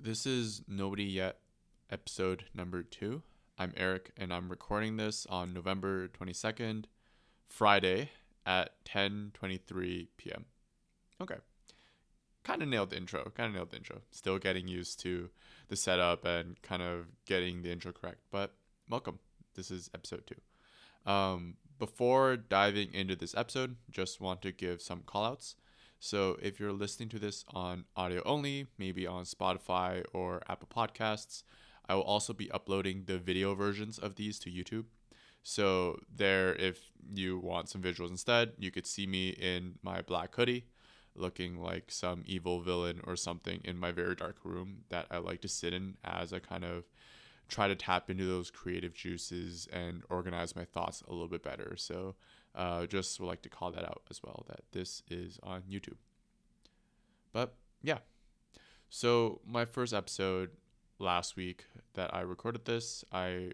This is Nobody Yet, episode number 2. I'm Eric, and I'm recording this on November 22nd, Friday at 10:23 p.m. Okay, kind of nailed the intro. Still getting used to the setup and kind of getting the intro correct, but welcome. This is episode 2. Before diving into this episode, just want to give some callouts. So if you're listening to this on audio only, maybe on Spotify or Apple Podcasts, I will also be uploading the video versions of these to YouTube. So there, if you want some visuals instead, you could see me in my black hoodie, looking like some evil villain or something in my very dark room that I like to sit in as I kind of try to tap into those creative juices and organize my thoughts a little bit better. So just would like to call that out as well, that this is on YouTube. But yeah, so my first episode last week that I recorded this, I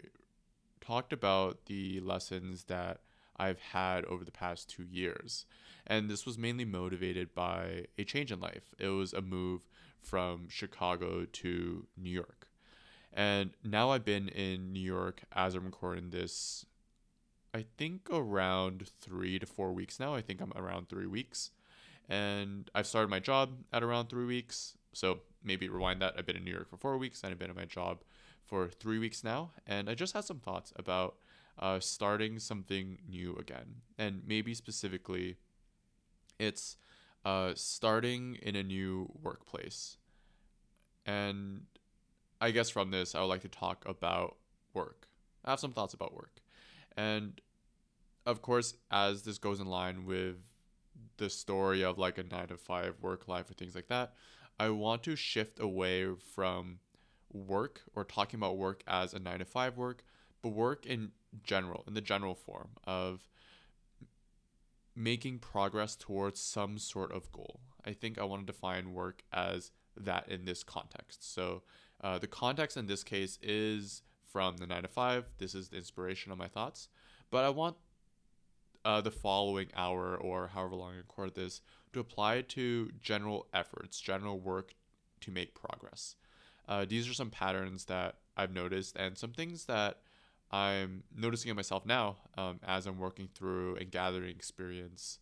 talked about the lessons that I've had over the past 2 years. And this was mainly motivated by a change in life. It was a move from Chicago to New York. And now I've been in New York as I'm recording this, I think around 3 to 4 weeks now. I think I'm around 3 weeks. And I've started my job at around 3 weeks. So maybe rewind that. I've been in New York for 4 weeks and I've been at my job for 3 weeks now. And I just had some thoughts about starting something new again. And maybe specifically, it's starting in a new workplace. And I guess from this, I would like to talk about work. I have some thoughts about work. And of course, as this goes in line with the story of like a 9 to 5 work life or things like that, I want to shift away from work or talking about work as a 9 to 5 work, but work in general, in the general form of making progress towards some sort of goal. I think I want to define work as that in this context. So the context in this case is from the 9 to 5. This is the inspiration of my thoughts. But I want the following hour or however long I record this to apply to general efforts, general work to make progress. These are some patterns that I've noticed and some things that I'm noticing in myself now as I'm working through and gathering experience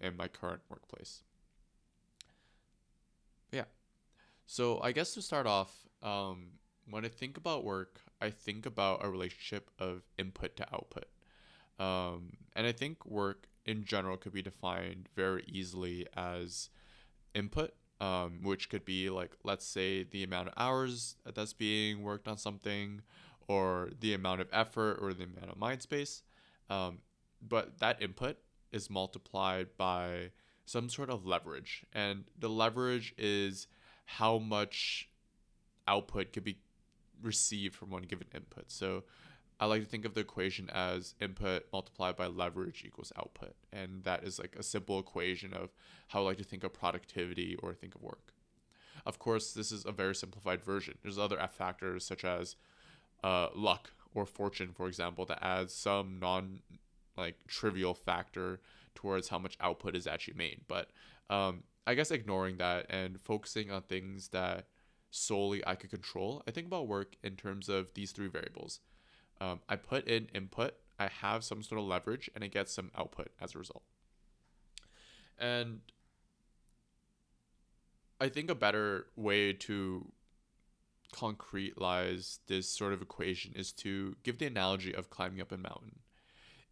in my current workplace. Yeah. So I guess to start off, when I think about work, I think about a relationship of input to output. And I think work in general could be defined very easily as input, which could be like, let's say, the amount of hours that's being worked on something, or the amount of effort or the amount of mind space. But that input is multiplied by some sort of leverage. And the leverage is how much output could be received from one given input. So I like to think of the equation as input multiplied by leverage equals output. And that is like a simple equation of how I like to think of productivity or think of work. Of course, this is a very simplified version. There's other F factors such as luck or fortune, for example, that adds some non trivial factor towards how much output is actually made. But I guess ignoring that and focusing on things that solely I could control, I think about work in terms of these three variables. I put in input, I have some sort of leverage, and I get some output as a result. And I think a better way to concretize this sort of equation is to give the analogy of climbing up a mountain.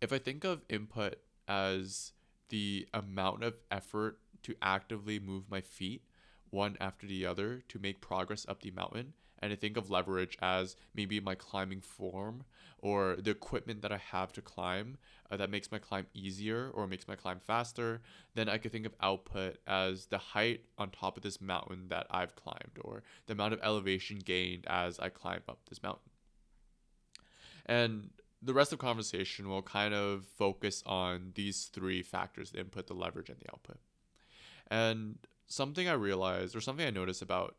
If I think of input as the amount of effort to actively move my feet one after the other to make progress up the mountain, and I think of leverage as maybe my climbing form or the equipment that I have to climb that makes my climb easier or makes my climb faster, then I could think of output as the height on top of this mountain that I've climbed or the amount of elevation gained as I climb up this mountain. And the rest of the conversation will kind of focus on these three factors: the input, the leverage, and the output. And something I realized or something I notice about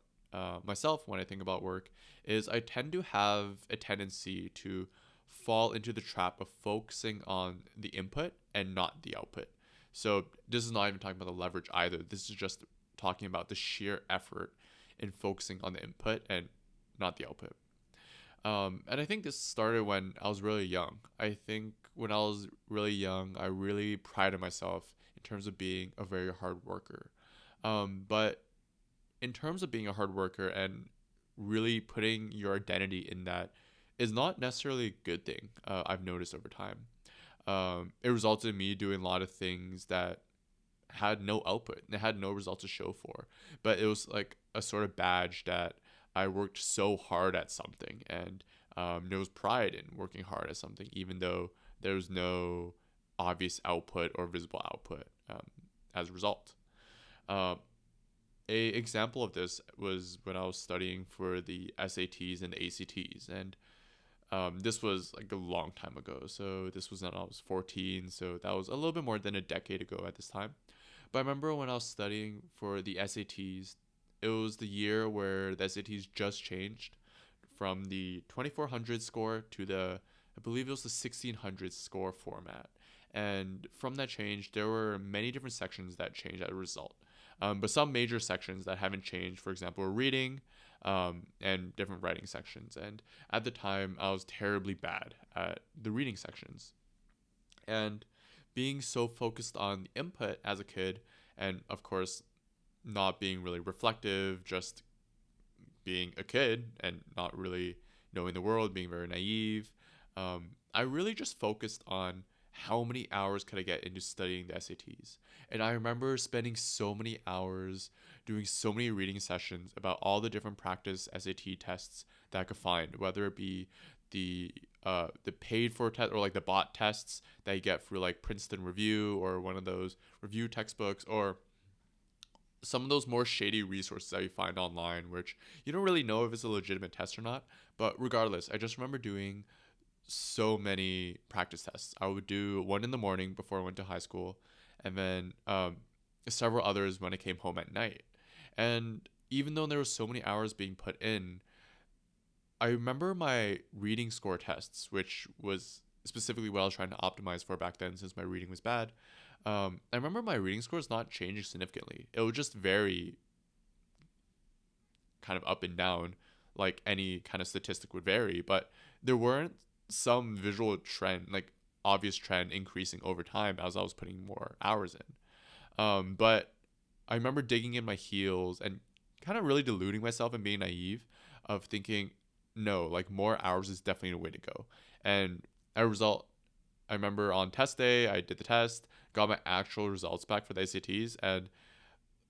myself when I think about work is I tend to have a tendency to fall into the trap of focusing on the input and not the output. So this is not even talking about the leverage either. This is just talking about the sheer effort in focusing on the input and not the output. And I think this started when I was really young. I think when I was really young, I really prided myself in terms of being a very hard worker. But in terms of being a hard worker and really putting your identity in that is not necessarily a good thing. I've noticed over time. It resulted in me doing a lot of things that had no output. It had no results to show for, but it was like a sort of badge that I worked so hard at something, and there was pride in working hard at something, even though there was no obvious output or visible output as a result. Um, a example of this was when I was studying for the SATs and the ACTs, and this was like a long time ago. So this was when I was 14, so that was a little bit more than a decade ago at this time. But I remember when I was studying for the SATs, it was the year where the SATs just changed from the 2400 score to I believe it was the 1600 score format. And from that change, there were many different sections that changed as a result. But some major sections that haven't changed, for example, were reading and different writing sections. And at the time, I was terribly bad at the reading sections. And being so focused on the input as a kid, and of course, not being really reflective, just being a kid and not really knowing the world, being very naive, I really just focused on how many hours could I get into studying the SATs. And I remember spending so many hours doing so many reading sessions about all the different practice SAT tests that I could find, whether it be the the paid for test or like the bot tests that you get through like Princeton Review or one of those review textbooks, or some of those more shady resources that you find online, which you don't really know if it's a legitimate test or not. But regardless, I just remember doing so many practice tests. I would do one in the morning before I went to high school, and then several others when I came home at night. And even though there were so many hours being put in, I remember my reading score tests, which was specifically what I was trying to optimize for back then since my reading was bad. I remember my reading scores not changing significantly. It would just vary kind of up and down, like any kind of statistic would vary, but there weren't some visual trend, like obvious trend increasing over time as I was putting more hours in. But I remember digging in my heels and kind of really deluding myself and being naive of thinking, no, like more hours is definitely the way to go. And as a result, I remember on test day, I did the test, got my actual results back for the ACTs, and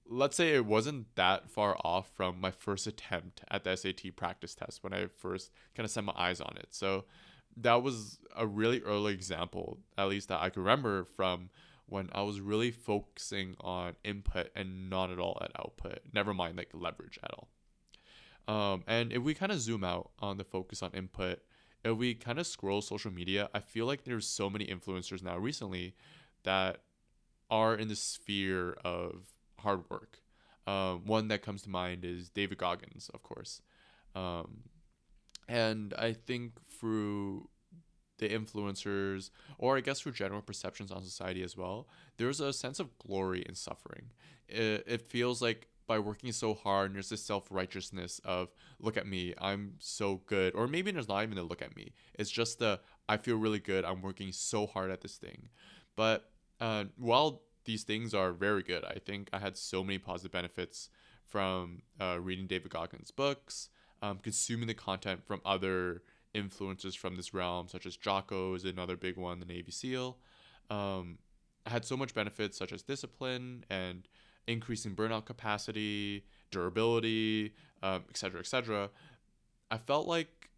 let's say it wasn't that far off from my first attempt at the SAT practice test when I first kind of set my eyes on it. So that was a really early example, at least that I can remember, from when I was really focusing on input and not at all at output. Never mind like leverage at all. And if we kind of zoom out on the focus on input, if we kind of scroll social media, I feel like there's so many influencers now recently that are in the sphere of hard work. One that comes to mind is David Goggins, of course. Um, and I think through the influencers, or I guess through general perceptions on society as well, there's a sense of glory in suffering. It feels like by working so hard, there's this self righteousness of, look at me, I'm so good. Or maybe there's not even a look at me. It's just the, I feel really good, I'm working so hard at this thing. But while these things are very good, I think I had so many positive benefits from reading David Goggins' books, consuming the content from other influencers from this realm, such as Jocko is another big one, the Navy SEAL. I had so much benefits such as discipline and increasing burnout capacity, durability, etc., etc. I felt like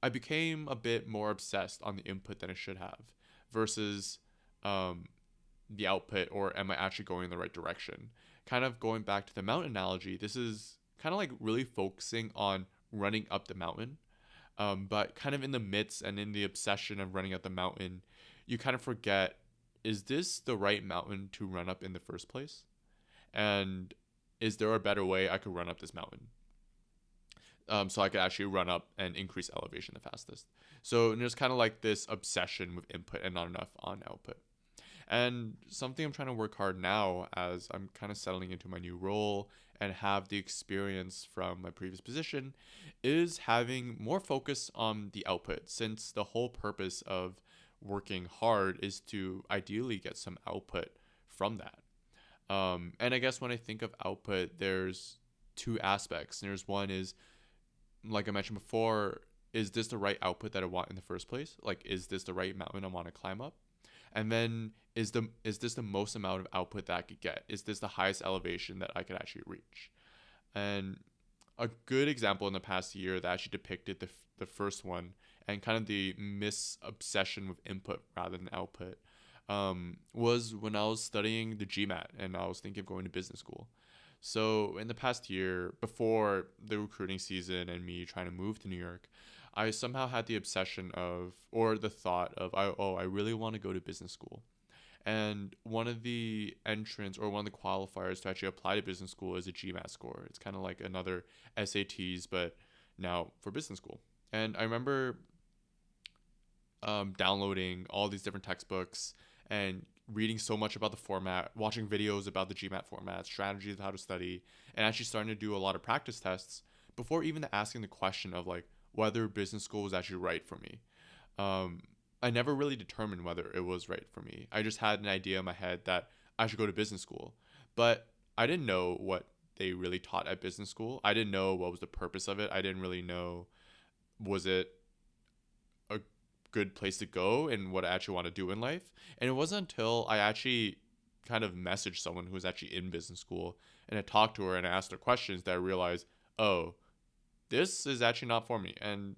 I became a bit more obsessed on the input than I should have, versus um, the output, or am I actually going in the right direction? Kind of going back to the mountain analogy, this is kind of like really focusing on running up the mountain, but kind of in the midst and in the obsession of running up the mountain, you kind of forget, is this the right mountain to run up in the first place? And is there a better way I could run up this mountain? So I could actually run up and increase elevation the fastest. So there's kind of like this obsession with input and not enough on output. And something I'm trying to work hard now as I'm kind of settling into my new role and have the experience from my previous position is having more focus on the output, since the whole purpose of working hard is to ideally get some output from that. And I guess when I think of output, there's two aspects. There's one is, like I mentioned before, is this the right output that I want in the first place? Like, is this the right mountain I want to climb up? And then is this the most amount of output that I could get? Is this the highest elevation that I could actually reach? And a good example in the past year that actually depicted the first one and kind of the misobsession with input rather than output was when I was studying the GMAT and I was thinking of going to business school. So in the past year, before the recruiting season and me trying to move to New York, I somehow had the obsession of, or the thought of, I really want to go to business school. And one of the entrants or one of the qualifiers to actually apply to business school is a GMAT score. It's kind of like another SATs, but now for business school. And I remember downloading all these different textbooks and reading so much about the format, watching videos about the GMAT format, strategies of how to study, and actually starting to do a lot of practice tests before even asking the question of like whether business school was actually right for me. Um, I never really determined whether it was right for me. I just had an idea in my head that I should go to business school, but I didn't know what they really taught at business school. I didn't know what was the purpose of it. I didn't really know, was it a good place to go and what I actually want to do in life. And it wasn't until I actually kind of messaged someone who was actually in business school and I talked to her and I asked her questions that I realized, oh, this is actually not for me, and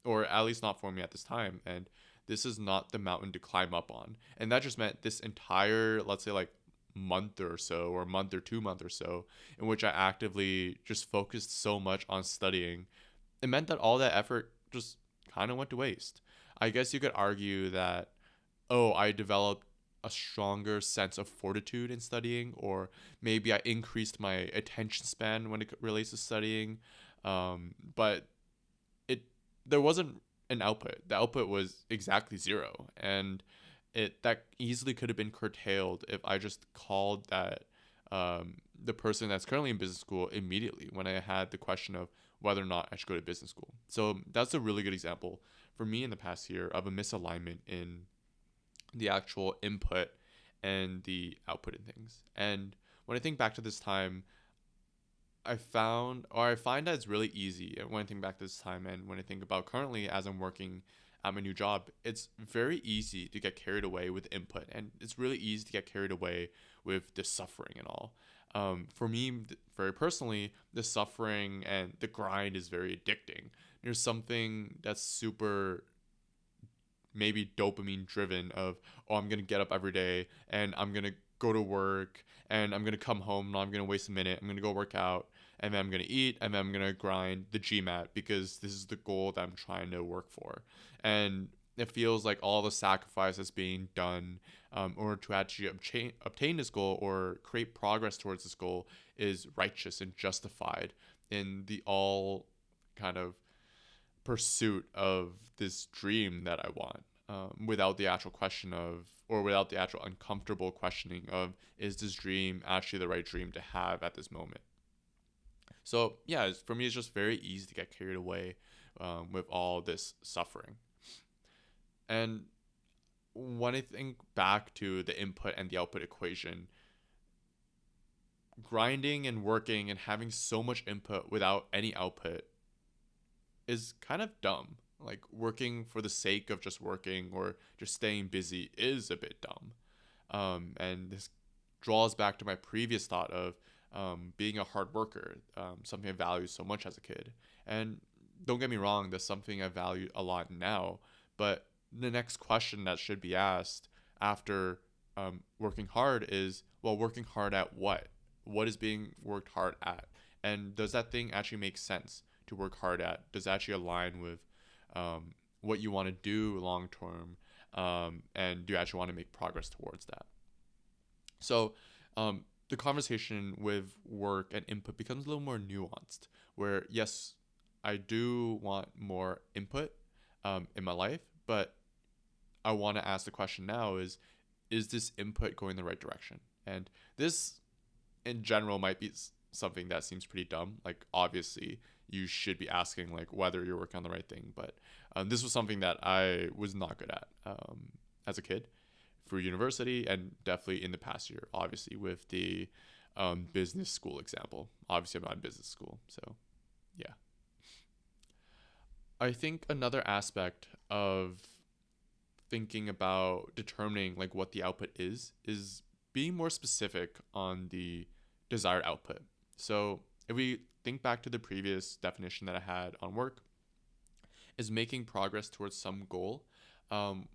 or at least not for me at this time, and this is not the mountain to climb up on. And that just meant this entire, let's say, like month or so, or month or 2 month or so, in which I actively just focused so much on studying, it meant that all that effort just kind of went to waste. I guess you could argue that, oh, I developed a stronger sense of fortitude in studying, or maybe I increased my attention span when it relates to studying. But it there wasn't an output. The output was exactly zero, and it that easily could have been curtailed if I just called that the person that's currently in business school immediately when I had the question of whether or not I should go to business school. So that's a really good example for me in the past year of a misalignment in the actual input and the output in things. And when I think back to this time, I find that it's really easy when I think back this time and when I think about currently as I'm working at my new job, it's very easy to get carried away with input, and it's really easy to get carried away with the suffering and all. For me, very personally, the suffering and the grind is very addicting. There's something that's super maybe dopamine driven of, oh, I'm gonna get up every day and I'm gonna go to work and I'm gonna come home, now I'm gonna waste a minute, I'm gonna go work out, and then I'm gonna eat, and then I'm gonna grind the GMAT because this is the goal that I'm trying to work for. And it feels like all the sacrifice that's being done in order to actually obtain this goal or create progress towards this goal is righteous and justified in the all kind of pursuit of this dream that I want, without the actual question of, or without the actual uncomfortable questioning of, is this dream actually the right dream to have at this moment? So, yeah, for me, it's just very easy to get carried away with all this suffering. And when I think back to the input and the output equation, grinding and working and having so much input without any output is kind of dumb. Like working for the sake of just working or just staying busy is a bit dumb. And this draws back to my previous thought of being a hard worker, something I valued so much as a kid. And don't get me wrong, that's something I value a lot now. But the next question that should be asked after working hard is, well, working hard at what? What is being worked hard at? And does that thing actually make sense to work hard at? Does it actually align with what you want to do long term? And do you actually want to make progress towards that? So the conversation with work and input becomes a little more nuanced, where yes, I do want more input in my life, but I want to ask the question now is this input going the right direction? And this in general might be something that seems pretty dumb. Like obviously you should be asking like whether you're working on the right thing, but this was something that I was not good at as a kid through university and definitely in the past year, obviously with the business school example. Obviously I'm not in business school, so yeah. I think another aspect of thinking about determining like what the output is being more specific on the desired output. So if we think back to the previous definition that I had on work, is making progress towards some goal. Um,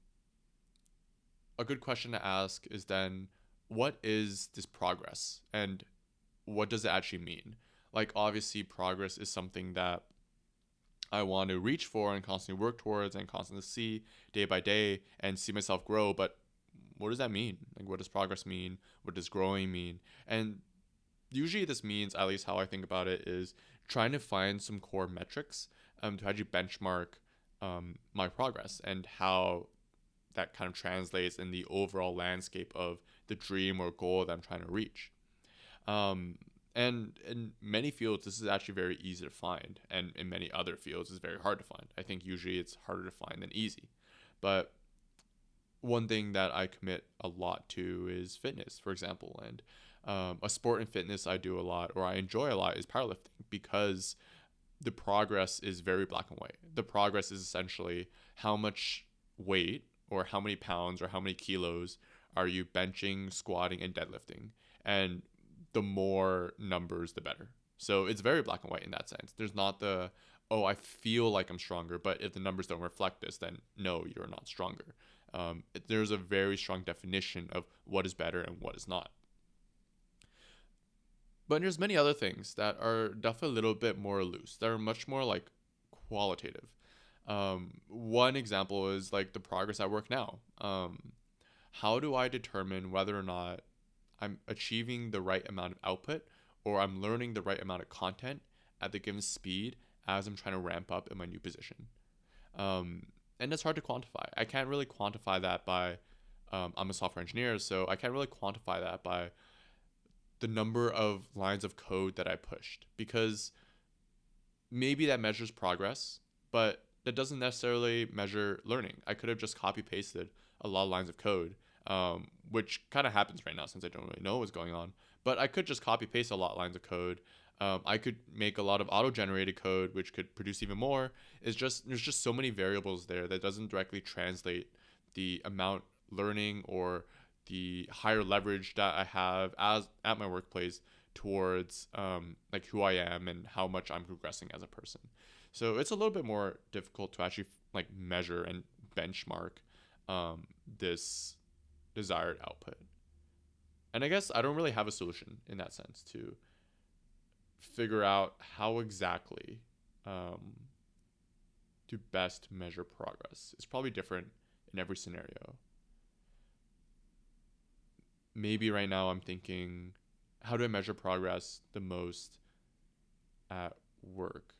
a good question to ask is then, what is this progress and what does it actually mean? Like obviously progress is something that I want to reach for and constantly work towards and constantly see day by day and see myself grow. But what does that mean? Like, what does progress mean? What does growing mean? And usually, this means, at least how I think about it, is trying to find some core metrics to actually benchmark my progress and how that kind of translates in the overall landscape of the dream or goal that I'm trying to reach. Um, and in many fields, this is actually very easy to find, and in many other fields, it's very hard to find. I think usually it's harder to find than easy. But one thing that I commit a lot to is fitness, for example, and a sport and fitness I do a lot or I enjoy a lot is powerlifting because the progress is very black and white. The progress is essentially how much weight or how many pounds or how many kilos are you benching, squatting, and deadlifting. And the more numbers, the better. So it's very black and white in that sense. There's not the, oh, I feel like I'm stronger, but if the numbers don't reflect this, then no, you're not stronger. There's a very strong definition of what is better and what is not. But there's many other things that are definitely a little bit more loose. That are much more like qualitative. One example is like the progress at work now. How do I determine whether or not I'm achieving the right amount of output or I'm learning the right amount of content at the given speed as I'm trying to ramp up in my new position? Um, and it's hard to quantify. I can't really quantify that by, I'm a software engineer, so I can't really quantify that by the number of lines of code that I pushed because maybe that measures progress, but that doesn't necessarily measure learning. I could have just copy pasted a lot of lines of code, which kind of happens right now since I don't really know what's going on. But I could just copy paste a lot of lines of code. I could make a lot of auto generated code, which could produce even more. It's just there's just so many variables there that doesn't directly translate the amount learning or the higher leverage that I have as at my workplace towards like who I am and how much I'm progressing as a person. So it's a little bit more difficult to actually like measure and benchmark this desired output. And I guess I don't really have a solution in that sense to figure out how exactly um, to best measure progress. It's probably different in every scenario. Maybe right now I'm thinking, how do I measure progress the most at work?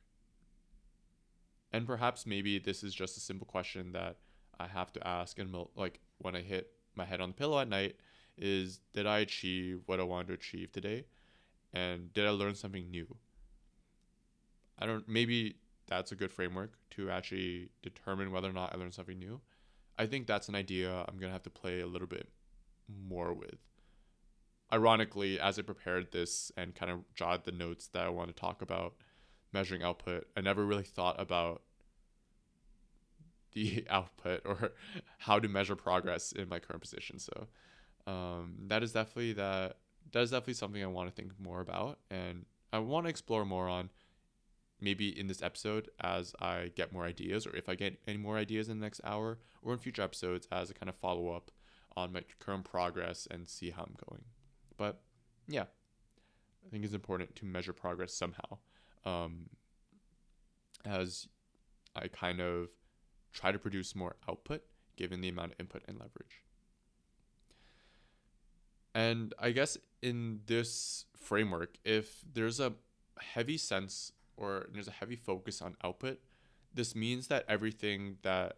And perhaps maybe this is just a simple question that I have to ask and like when I hit my head on the pillow at night is, did I achieve what I wanted to achieve today? And did I learn something new? I don't maybe that's a good framework to actually determine whether or not I learned something new. I think that's an idea I'm going to have to play a little bit more with. Ironically, as I prepared this and kind of jotted the notes that I want to talk about measuring output, I never really thought about the output or how to measure progress in my current position. So that is definitely something I want to think more about, and I want to explore more on maybe in this episode as I get more ideas, or if I get any more ideas in the next hour, or in future episodes as a kind of follow up on my current progress and see how I'm going. But yeah, I think it's important to measure progress somehow, um, as I kind of try to produce more output given the amount of input and leverage. And I guess in this framework, if there's a heavy sense or there's a heavy focus on output, this means that everything that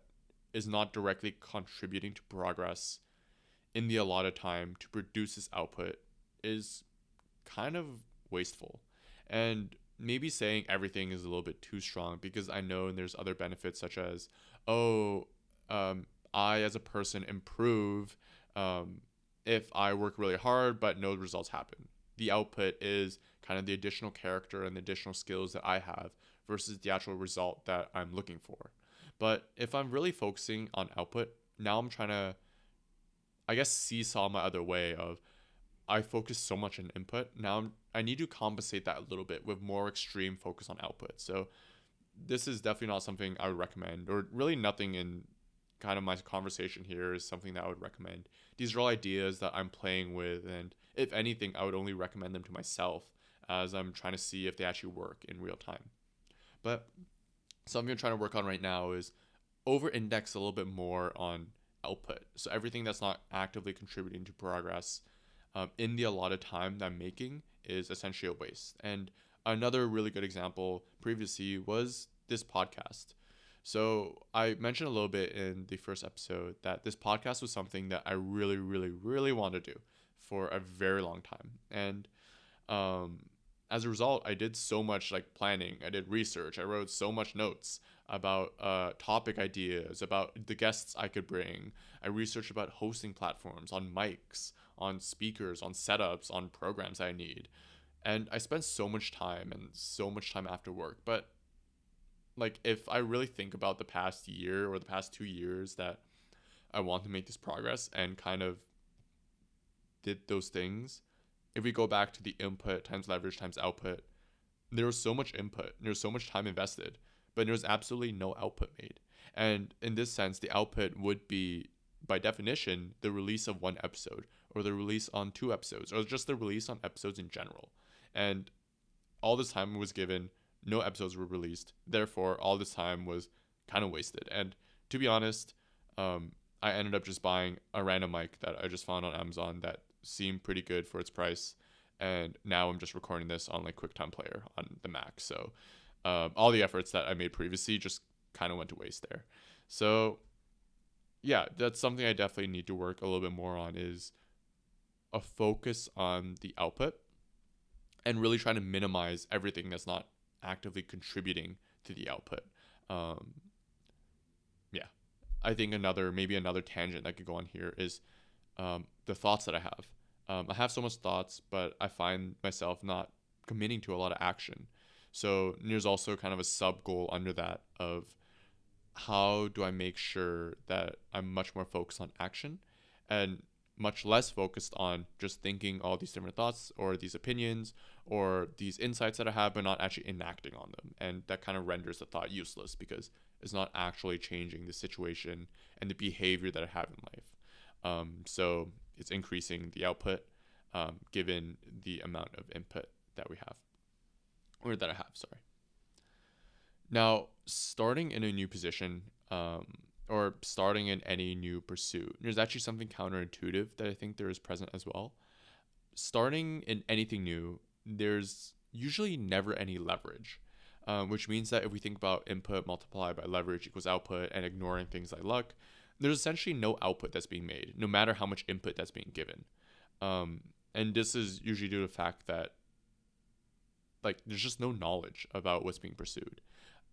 is not directly contributing to progress in the allotted time to produce this output is kind of wasteful. And maybe saying everything is a little bit too strong, because I know there's other benefits such as, oh, I as a person improve um, if I work really hard but no results happen. The output is kind of the additional character and the additional skills that I have versus the actual result that I'm looking for. But if I'm really focusing on output, now I'm trying to, I guess, seesaw my other way of, I focus so much on input. Now I need to compensate that a little bit with more extreme focus on output. So this is definitely not something I would recommend, or really nothing in kind of my conversation here is something that I would recommend. These are all ideas that I'm playing with, and if anything, I would only recommend them to myself as I'm trying to see if they actually work in real time. But something I'm trying to work on right now is over index a little bit more on output. So everything that's not actively contributing to progress in the allotted time that I'm making is essentially a waste. And another really good example previously was this podcast. So I mentioned a little bit in the first episode that this podcast was something that I really, really, really wanted to do for a very long time. And um, as a result, I did so much like planning. I did research. I wrote so much notes about topic ideas, about the guests I could bring. I researched about hosting platforms, on mics, on speakers, on setups, on programs I need. And I spent so much time and so much time after work. But like, if I really think about the past year or the past 2 years that I want to make this progress and kind of did those things, if we go back to the input times leverage times output, there was so much input, there was so much time invested, but there was absolutely no output made. And in this sense, the output would be, by definition, the release of one episode, or the release on 2 episodes, or just the release on episodes in general. And all this time was given, no episodes were released. Therefore, all this time was kind of wasted. And to be honest, I ended up just buying a random mic that I just found on Amazon that seemed pretty good for its price. And now I'm just recording this on like QuickTime Player on the Mac. So all the efforts that I made previously just kind of went to waste there. So yeah, that's something I definitely need to work a little bit more on, is a focus on the output and really trying to minimize everything that's not actively contributing to the output. Um, yeah, I think maybe another tangent that could go on here is the thoughts that I have. I have so much thoughts, but I find myself not committing to a lot of action. So there's also kind of a sub goal under that of, how do I make sure that I'm much more focused on action and much less focused on just thinking all these different thoughts or these opinions or these insights that I have, but not actually enacting on them. And that kind of renders the thought useless because it's not actually changing the situation and the behavior that I have in life. So it's increasing the output given the amount of input that we have, or that I have, sorry. Now, starting in a new position or starting in any new pursuit, there's actually something counterintuitive that I think there is present as well. Starting in anything new, there's usually never any leverage, which means that if we think about input multiplied by leverage equals output and ignoring things like luck, there's essentially no output that's being made, no matter how much input that's being given. Um, and this is usually due to the fact that like there's just no knowledge about what's being pursued.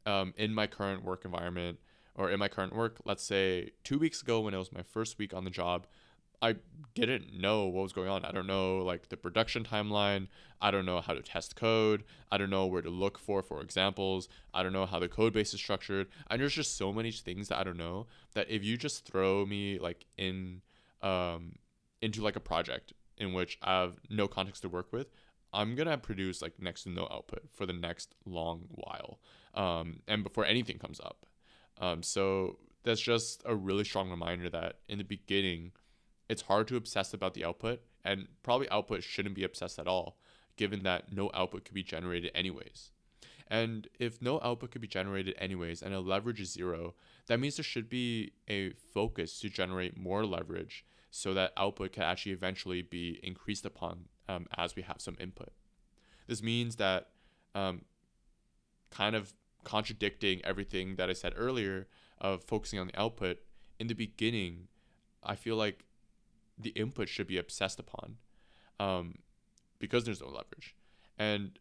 In my current work environment, or in my current work, let's say 2 weeks ago when it was my first week on the job, I didn't know what was going on. I don't know like the production timeline. I don't know how to test code. I don't know where to look for examples. I don't know how the code base is structured. And there's just so many things that I don't know, that if you just throw me like into like a project in which I have no context to work with, I'm gonna produce like next to no output for the next long while, and before anything comes up. So that's just a really strong reminder that in the beginning, it's hard to obsess about the output, and probably output shouldn't be obsessed at all, given that no output could be generated anyways. And if no output could be generated anyways and a leverage is zero, that means there should be a focus to generate more leverage so that output can actually eventually be increased upon as we have some input. This means that kind of contradicting everything that I said earlier of focusing on the output, in the beginning, I feel like the input should be obsessed upon, um, because there's no leverage. And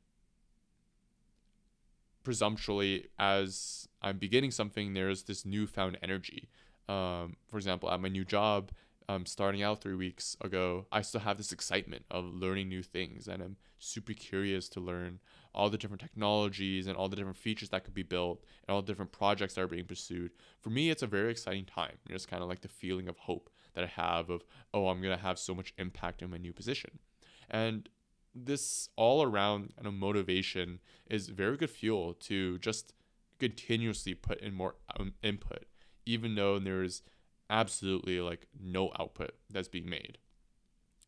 presumptually, as I'm beginning something, there's this newfound energy. For example, at my new job, starting out 3 weeks ago, I still have this excitement of learning new things, and I'm super curious to learn all the different technologies and all the different features that could be built and all the different projects that are being pursued. For me, it's a very exciting time. It's kind of like the feeling of hope that I have of, oh, I'm going to have so much impact in my new position. And this all around kind of motivation is very good fuel to just continuously put in more input, even though there's absolutely like no output that's being made.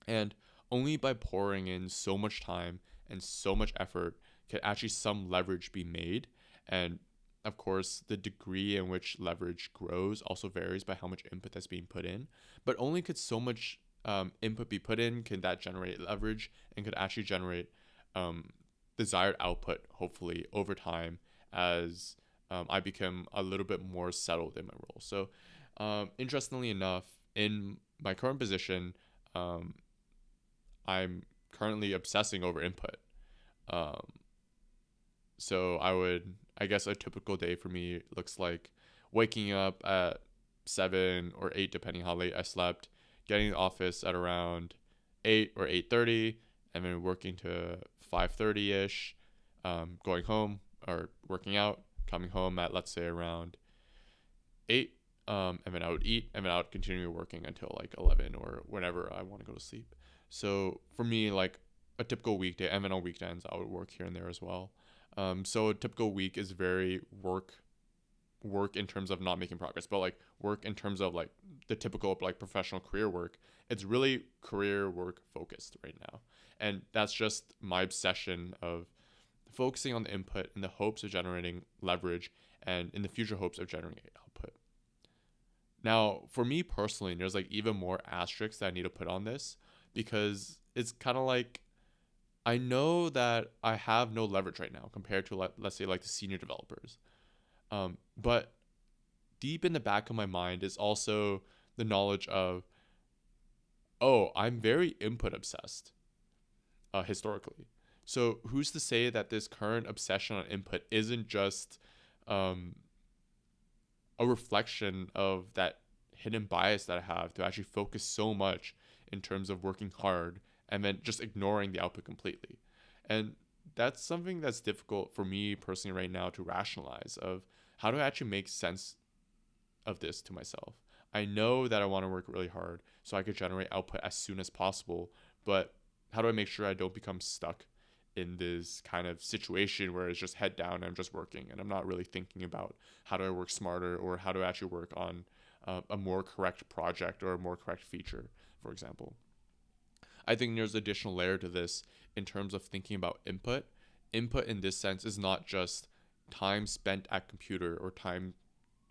And only by pouring in so much time and so much effort can actually some leverage be made. And of course, the degree in which leverage grows also varies by how much input that's being put in. But only could so much input be put in can that generate leverage and could actually generate um, desired output, hopefully, over time as I become a little bit more settled in my role. So, interestingly enough, in my current position, um, I'm currently obsessing over input. Um, so I guess a typical day for me looks like waking up at 7 or 8, depending how late I slept, getting to the office at around 8 or 8:30, and then working to 5:30 ish, going home or working out, coming home at let's say around 8, and then I would eat, and then I would continue working until like 11 or whenever I want to go to sleep. So for me, like a typical weekday, and then on weekends, I would work here and there as well. So a typical week is very work in terms of not making progress, but like work in terms of like the typical like professional career work. It's really career work focused right now, and that's just my obsession of focusing on the input in the hopes of generating leverage, and in the future hopes of generating output. Now, for me personally, there's like even more asterisks that I need to put on this because it's kind of like I know that I have no leverage right now compared to let's say like the senior developers. But deep in the back of my mind is also the knowledge of, oh, I'm very input obsessed historically. So who's to say that this current obsession on input isn't just um, a reflection of that hidden bias that I have to actually focus so much in terms of working hard and then just ignoring the output completely. And that's something that's difficult for me personally right now to rationalize of how do I actually make sense of this to myself. I know that I want to work really hard so I could generate output as soon as possible, but how do I make sure I don't become stuck in this kind of situation where it's just head down and I'm just working and I'm not really thinking about how do I work smarter or how do I actually work on a more correct project or a more correct feature, for example. I think there's additional layer to this in terms of thinking about input. Input in this sense is not just time spent at computer or time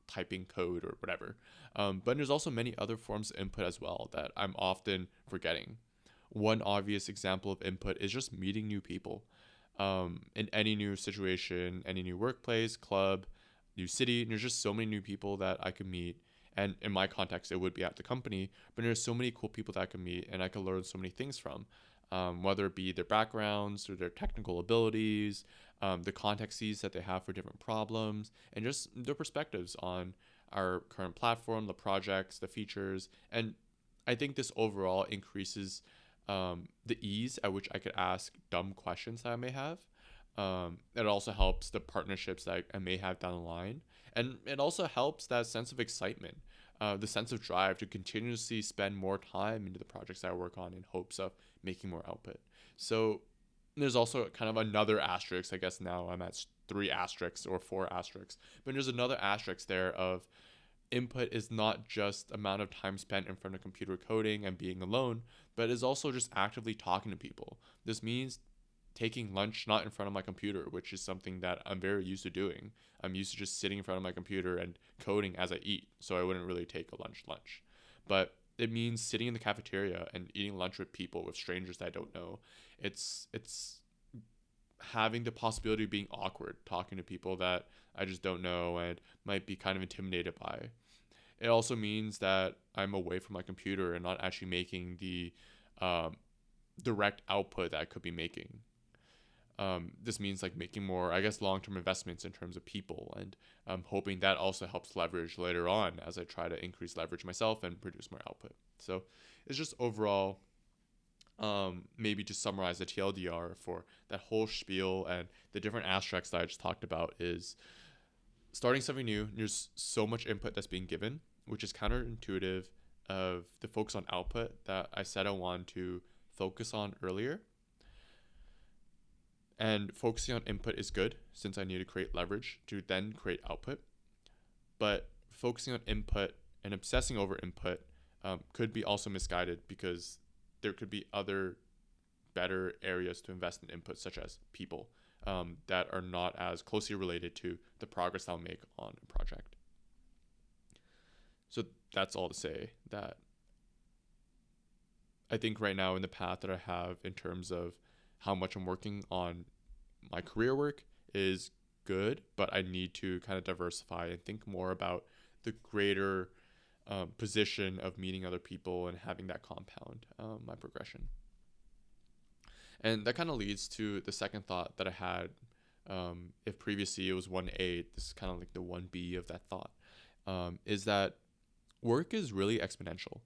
typing code or whatever. But there's also many other forms of input as well that I'm often forgetting. One obvious example of input is just meeting new people. In any new situation, any new workplace, club, new city, there's just so many new people that I could meet. And in my context, it would be at the company, but there's so many cool people that I can meet and I can learn so many things from, whether it be their backgrounds or their technical abilities, the contexts that they have for different problems, and just their perspectives on our current platform, the projects, the features. And I think this overall increases the ease at which I could ask dumb questions that I may have. It also helps the partnerships that I may have down the line. And it also helps that sense of excitement, the sense of drive to continuously spend more time into the projects that I work on in hopes of making more output. So there's also kind of another asterisk. I guess now I'm at 3 asterisks or 4 asterisks. But there's another asterisk there of input is not just amount of time spent in front of computer coding and being alone, but is also just actively talking to people. This means taking lunch not in front of my computer, which is something that I'm very used to doing. I'm used to just sitting in front of my computer and coding as I eat, so I wouldn't really take a lunch. But it means sitting in the cafeteria and eating lunch with people, with strangers that I don't know. It's having the possibility of being awkward, talking to people that I just don't know and might be kind of intimidated by. It also means that I'm away from my computer and not actually making the um, direct output that I could be making. This means like making more, I guess, long-term investments in terms of people, and hoping that also helps leverage later on as I try to increase leverage myself and produce more output. So it's just overall, maybe to summarize the TLDR for that whole spiel and the different aspects that I just talked about is starting something new. There's so much input that's being given, which is counterintuitive of the focus on output that I said I want to focus on earlier. And focusing on input is good since I need to create leverage to then create output. But focusing on input and obsessing over input could be also misguided because there could be other better areas to invest in input, such as people that are not as closely related to the progress I'll make on a project. So that's all to say that I think right now in the path that I have in terms of how much I'm working on my career work is good, but I need to kind of diversify and think more about the greater position of meeting other people and having that compound my progression. And that kind of leads to the second thought that I had. If previously it was 1A, this is kind of like the 1B of that thought, is that work is really exponential.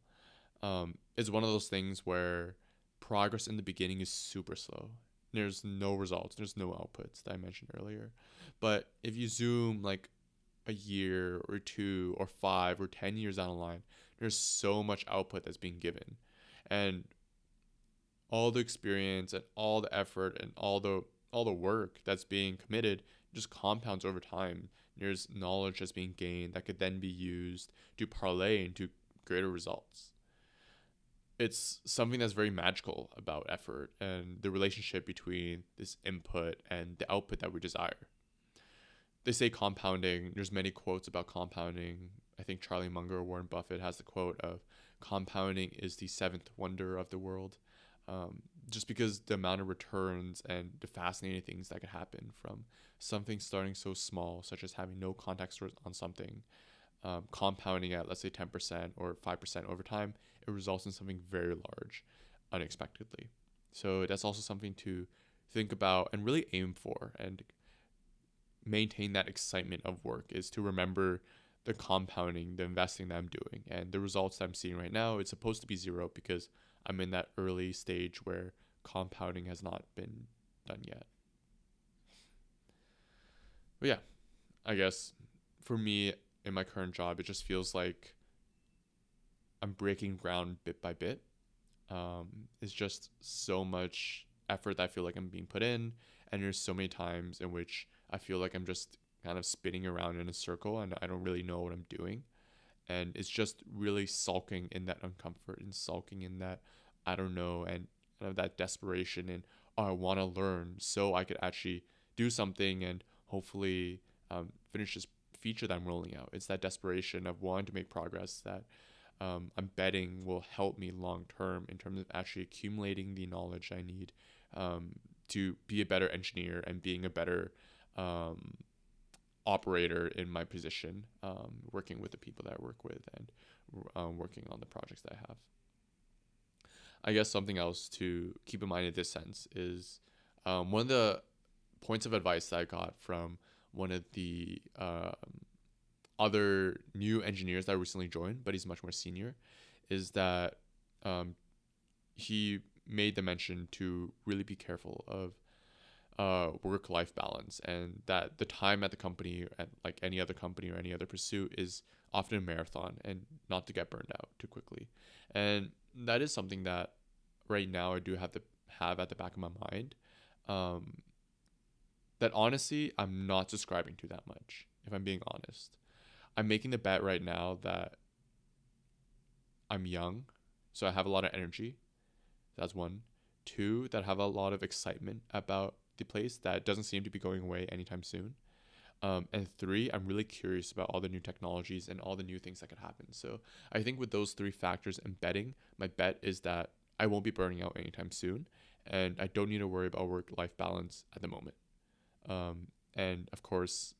It's one of those things where progress in the beginning is super slow. There's no results, there's no outputs that I mentioned earlier. But if you zoom like a year or two or 5 or 10 years down the line, there's so much output that's being given. And all the experience and all the effort and all the work that's being committed just compounds over time. There's knowledge that's being gained that could then be used to parlay into greater results. It's something that's very magical about effort and the relationship between this input and the output that we desire. They say compounding, there's many quotes about compounding. I think Charlie Munger or Warren Buffett has the quote of compounding is the seventh wonder of the world. Just because the amount of returns and the fascinating things that could happen from something starting so small, such as having no context on something, compounding at, let's say, 10% or 5% over time, it results in something very large unexpectedly. So that's also something to think about and really aim for and maintain that excitement of work, is to remember the compounding, the investing that I'm doing, and the results that I'm seeing right now. It's supposed to be zero because I'm in that early stage where compounding has not been done yet. But yeah, I guess for me in my current job, it just feels like I'm breaking ground bit by bit. It's just so much effort that I feel like I'm being put in, and there's so many times in which I feel like I'm just kind of spinning around in a circle and I don't really know what I'm doing. And it's just really sulking in that uncomfort and sulking in that I don't know, and kind of that desperation and, oh, I want to learn so I could actually do something and hopefully finish this feature that I'm rolling out. It's that desperation of wanting to make progress that I'm betting will help me long term in terms of actually accumulating the knowledge I need to be a better engineer and being a better operator in my position, working with the people that I work with and working on the projects that I have. I guess something else to keep in mind in this sense is one of the points of advice that I got from one of the other new engineers that recently joined, but he's much more senior, is that he made the mention to really be careful of work-life balance, and that the time at the company, and like any other company or any other pursuit, is often a marathon, and not to get burned out too quickly. And that is something that right now I do have at the back of my mind. That honestly, I'm not subscribing to that much, if I'm being honest. I'm making the bet right now that I'm young, so I have a lot of energy. That's one. Two, that I have a lot of excitement about the place that doesn't seem to be going away anytime soon. And three, I'm really curious about all the new technologies and all the new things that could happen. So I think with those three factors and betting, my bet is that I won't be burning out anytime soon, and I don't need to worry about work-life balance at the moment. And of course,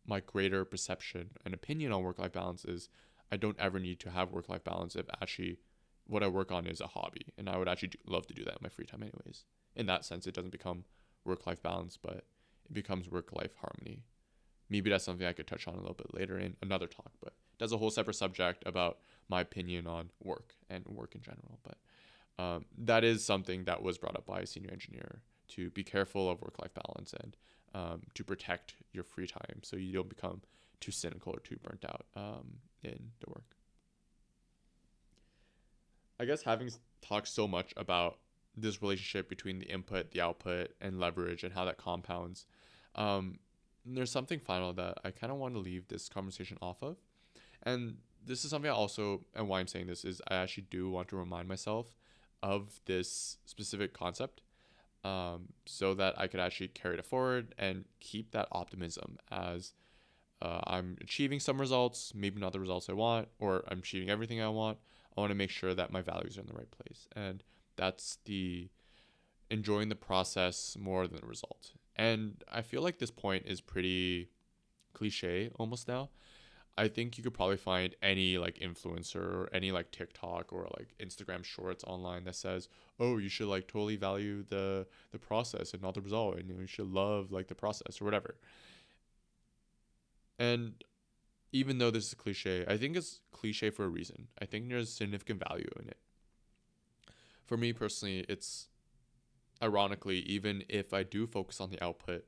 my greater perception and opinion on work-life balance is I don't ever need to have work-life balance if actually what I work on is a hobby, and I would actually love to do that in my free time anyways. In that sense, it doesn't become work-life balance, but it becomes work-life harmony. Maybe that's something I could touch on a little bit later in another talk, but that's a whole separate subject about my opinion on work and work in general. But that is something that was brought up by a senior engineer, to be careful of work-life balance and to protect your free time so you don't become too cynical or too burnt out in the work. I guess having talked so much about this relationship between the input, the output, and leverage and how that compounds, there's something final that I kind of want to leave this conversation off of. And this is something I also, and why I'm saying this is I actually do want to remind myself of this specific concept, so that I could actually carry it forward and keep that optimism as I'm achieving some results, maybe not the results I want, or I'm achieving everything I want. I want to make sure that my values are in the right place. And that's the enjoying the process more than the result. And I feel like this point is pretty cliche almost now. I think you could probably find any like influencer or any like TikTok or like Instagram shorts online that says, "Oh, you should like totally value the process and not the result, and you should love like the process or whatever." And even though this is cliche, I think it's cliche for a reason. I think there's significant value in it. For me personally, it's ironically, even if I do focus on the output,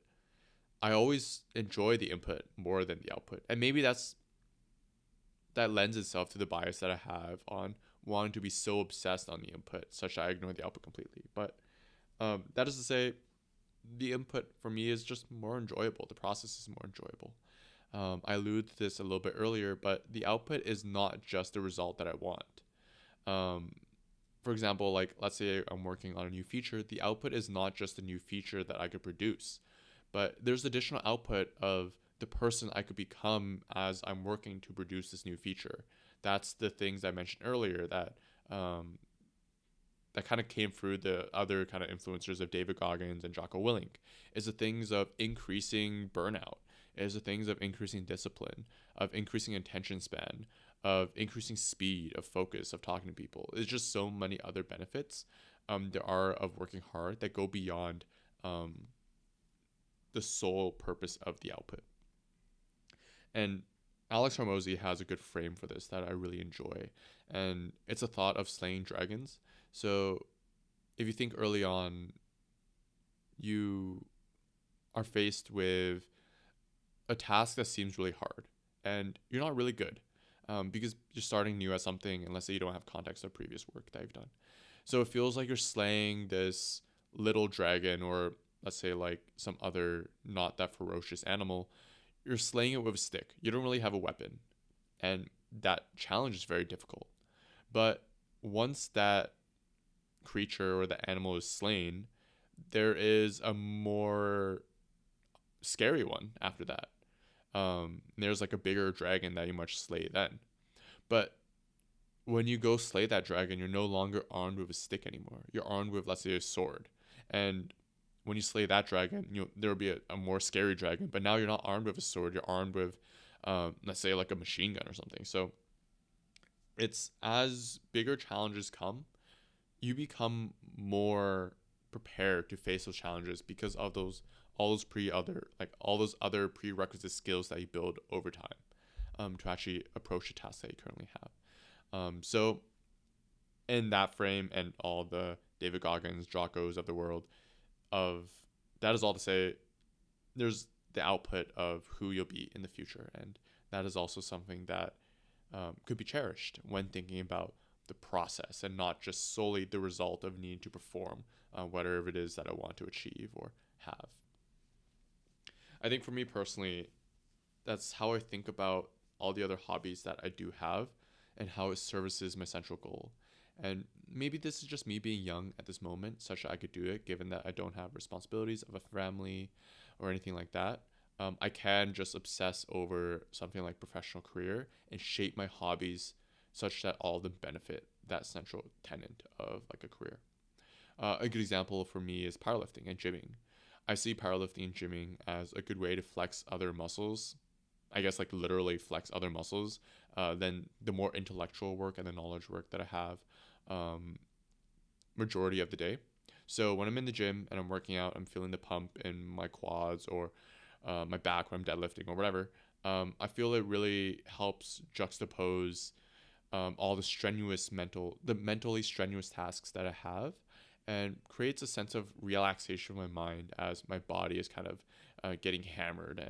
I always enjoy the input more than the output. And maybe that lends itself to the bias that I have on wanting to be so obsessed on the input such that I ignore the output completely. But that is to say, the input for me is just more enjoyable. The process is more enjoyable. I alluded to this a little bit earlier, but the output is not just the result that I want. For example, like let's say I'm working on a new feature, the output is not just a new feature that I could produce, but there's additional output of the person I could become as I'm working to produce this new feature. That's the things I mentioned earlier that kind of came through the other kind of influencers of David Goggins and Jocko Willink, is the things of increasing burnout, is the things of increasing discipline, of increasing attention span, of increasing speed, of focus, of talking to people. It's just so many other benefits there are of working hard that go beyond the sole purpose of the output. And Alex Hormozy has a good frame for this that I really enjoy. And it's a thought of slaying dragons. So if you think early on, you are faced with a task that seems really hard and you're not really good, because you're starting new at something, and let's say you don't have context of previous work that you've done. So it feels like you're slaying this little dragon, or let's say like some other not that ferocious animal. You're slaying it with a stick. You don't really have a weapon. And that challenge is very difficult. But once that creature or the animal is slain, there is a more scary one after that. There's like a bigger dragon that you must slay then. But when you go slay that dragon, you're no longer armed with a stick anymore. You're armed with, let's say, a sword. And when you slay that dragon, there will be a more scary dragon. But now you're not armed with a sword. You're armed with, let's say, like a machine gun or something. So it's as bigger challenges come, you become more prepared to face those challenges because of all those other prerequisite skills that you build over time, to actually approach the task that you currently have. So in that frame, and all the David Goggins, Jockos of the world, of that is all to say, there's the output of who you'll be in the future, and that is also something that could be cherished when thinking about the process and not just solely the result of needing to perform whatever it is that I want to achieve or have. I think for me personally, that's how I think about all the other hobbies that I do have and how it services my central goal. And maybe this is just me being young at this moment, such that I could do it, given that I don't have responsibilities of a family or anything like that. I can just obsess over something like professional career and shape my hobbies such that all of them benefit that central tenet of like a career. A good example for me is powerlifting and gymming. I see powerlifting and gymming as a good way to flex other muscles. I guess like literally flex other muscles than the more intellectual work and the knowledge work that I have majority of the day. So when I'm in the gym and I'm working out, I'm feeling the pump in my quads or my back when I'm deadlifting or whatever. I feel it really helps juxtapose all the mentally strenuous tasks that I have, and creates a sense of relaxation in my mind as my body is kind of getting hammered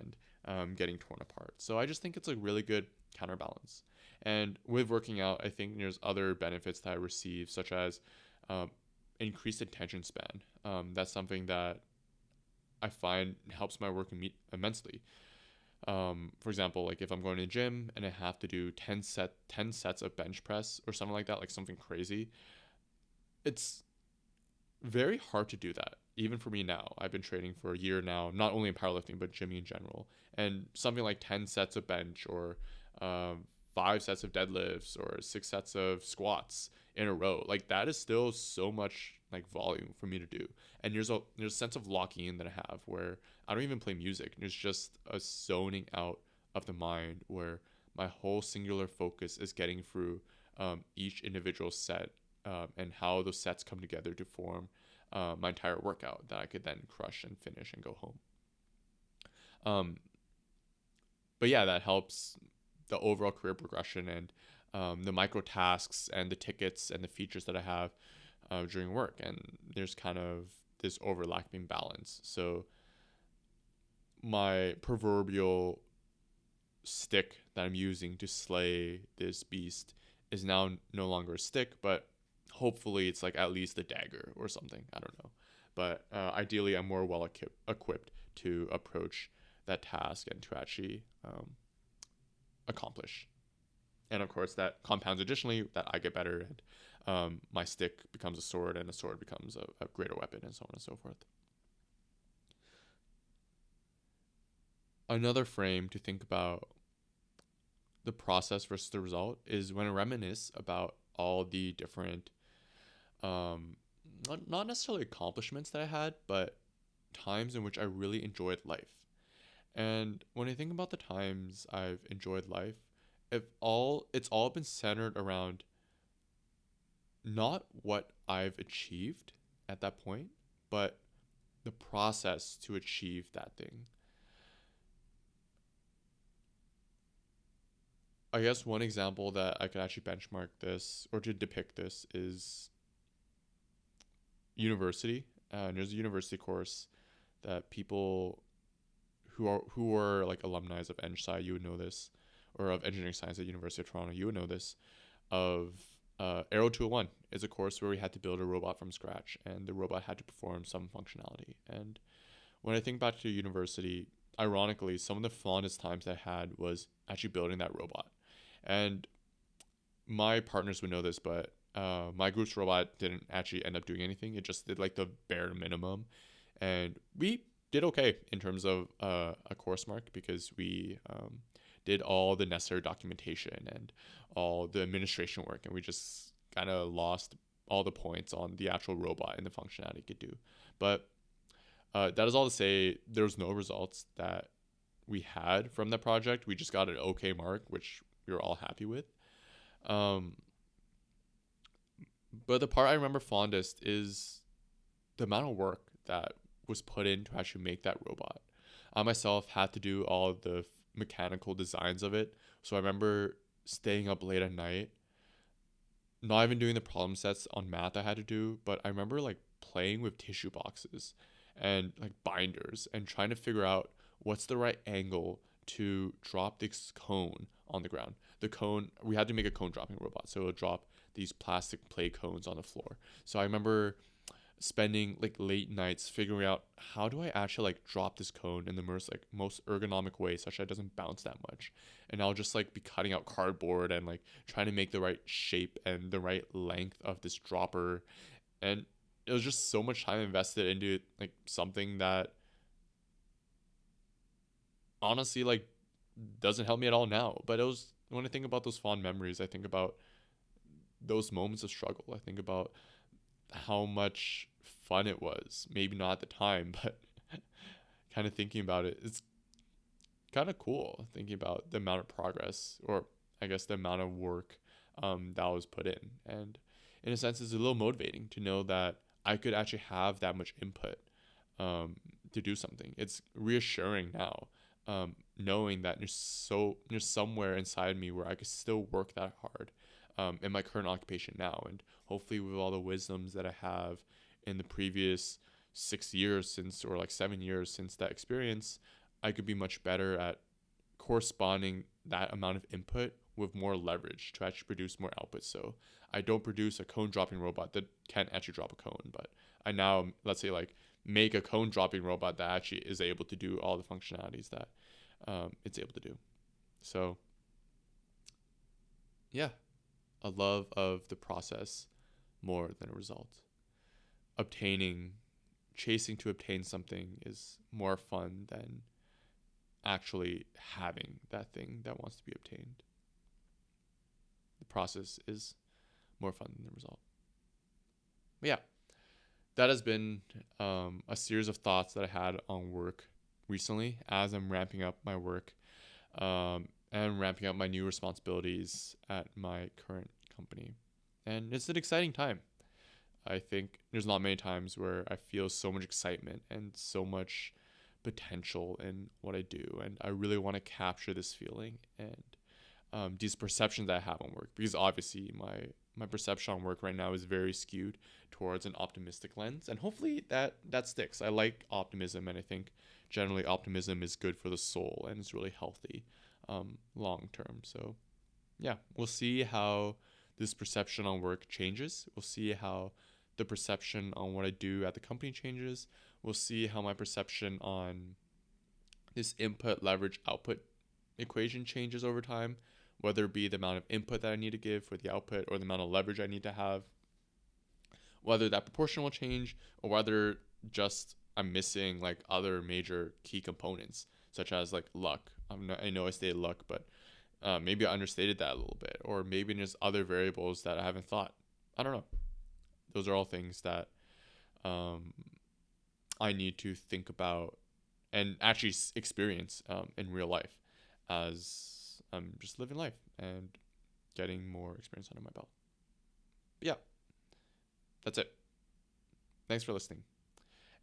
and getting torn apart. So I just think it's a really good counterbalance. And with working out, I think there's other benefits that I receive, such as um, increased attention span. That's something that I find helps my work immensely. For example, like if I'm going to the gym and I have to do 10 sets of bench press or something like that, like something crazy, it's very hard to do that. Even for me now, I've been training for a year now, not only in powerlifting but gymming in general. And something like 10 sets of bench or 5 sets of deadlifts or 6 sets of squats in a row, like that is still so much like volume for me to do. And there's a sense of locking in that I have where I don't even play music. There's just a zoning out of the mind where my whole singular focus is getting through each individual set, and how those sets come together to form my entire workout that I could then crush and finish and go home. Um, but yeah, that helps the overall career progression and the micro tasks and the tickets and the features that I have during work. And there's kind of this overlapping balance. So my proverbial stick that I'm using to slay this beast is now no longer a stick, but hopefully it's like at least a dagger or something. I don't know. But ideally, I'm more well equipped to approach that task and to actually accomplish. And of course, that compounds additionally that I get better and my stick becomes a sword and a sword becomes a greater weapon and so on and so forth. Another frame to think about the process versus the result is when I reminisce about all the different, um, not necessarily accomplishments that I had, but times in which I really enjoyed life. And when I think about the times I've enjoyed life, it's all been centered around not what I've achieved at that point, but the process to achieve that thing. I guess one example that I could actually benchmark this or to depict this is university. There's a university course that people who are like alumni of EngSci, you would know this, or of engineering science at University of Toronto, you would know this. Of Aero 201 is a course where we had to build a robot from scratch, and the robot had to perform some functionality. And when I think back to university, ironically, some of the fondest times I had was actually building that robot. And my partners would know this, but my group's robot didn't actually end up doing anything. It just did like the bare minimum, and we did okay in terms of a course mark because we did all the necessary documentation and all the administration work, and we just kind of lost all the points on the actual robot and the functionality it could do. But that is all to say, there was no results that we had from the project. We just got an okay mark, which we were all happy with. Um, but the part I remember fondest is the amount of work that was put in to actually make that robot. I myself had to do all the mechanical designs of it. So I remember staying up late at night, not even doing the problem sets on math I had to do, but I remember like playing with tissue boxes and like binders and trying to figure out what's the right angle to drop this cone on the ground. The cone, we had to make a cone dropping robot, so it would drop these plastic play cones on the floor. So I remember spending like late nights figuring out how do I actually like drop this cone in the most ergonomic way such that it doesn't bounce that much. And I'll just like be cutting out cardboard and like trying to make the right shape and the right length of this dropper. And it was just so much time invested into like something that honestly like doesn't help me at all now. But it was when I think about those fond memories, I think about those moments of struggle. I think about how much fun it was. Maybe not at the time, but kind of thinking about it, it's kind of cool thinking about the amount of progress, or I guess the amount of work that was put in. And in a sense, it's a little motivating to know that I could actually have that much input to do something. It's reassuring now, knowing that there's somewhere inside me where I could still work that hard in my current occupation now, and hopefully with all the wisdoms that I have in the previous 6 years since, or like 7 years since that experience, I could be much better at corresponding that amount of input with more leverage to actually produce more output. So I don't produce a cone dropping robot that can't actually drop a cone, but I now, let's say, like, make a cone dropping robot that actually is able to do all the functionalities that it's able to do. So yeah, a love of the process more than a result. Obtaining, chasing to obtain something is more fun than actually having that thing that wants to be obtained. The process is more fun than the result. But yeah, that has been a series of thoughts that I had on work recently as I'm ramping up my work and ramping up my new responsibilities at my current company. And it's an exciting time. I think there's not many times where I feel so much excitement and so much potential in what I do. And I really want to capture this feeling and these perceptions that I have on work, because obviously my perception on work right now is very skewed towards an optimistic lens, and hopefully that sticks. I like optimism, and I think generally optimism is good for the soul and is really healthy long term. So yeah, we'll see how this perception on work changes. We'll see how the perception on what I do at the company changes. We'll see how my perception on this input leverage output equation changes over time, whether it be the amount of input that I need to give for the output or the amount of leverage I need to have, whether that proportion will change or whether just I'm missing like other major key components, such as like luck. I know I stated luck, but maybe I understated that a little bit, or maybe there's other variables that I haven't thought. I don't know. Those are all things that um, I need to think about and actually experience in real life as I'm just living life and getting more experience under my belt. But yeah, that's it. Thanks for listening.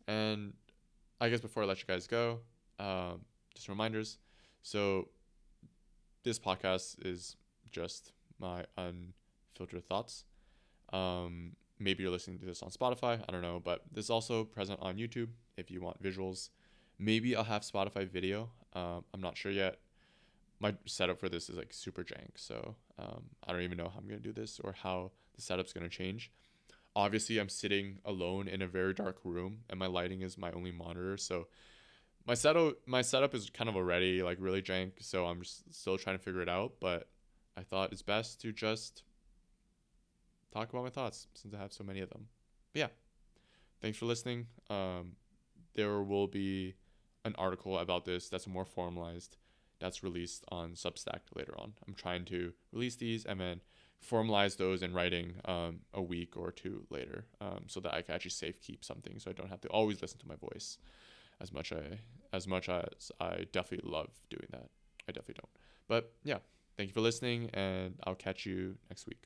And I guess before I let you guys go, just reminders. So this podcast is just my unfiltered thoughts. Maybe you're listening to this on Spotify. I don't know, but this is also present on YouTube if you want visuals. Maybe I'll have Spotify video. I'm not sure yet. My setup for this is like super jank, so I don't even know how I'm gonna do this or how the setup's gonna change. Obviously, I'm sitting alone in a very dark room, and my lighting is my only monitor. So my setup is kind of already like really jank. So I'm just still trying to figure it out. But I thought it's best to just talk about my thoughts since I have so many of them. But yeah, thanks for listening. There will be an article about this that's more formalized, that's released on Substack later on. I'm trying to release these and then formalize those in writing a week or two later, so that I can actually safe keep something, so I don't have to always listen to my voice as much as I definitely love doing that. I definitely don't. But yeah, thank you for listening, and I'll catch you next week.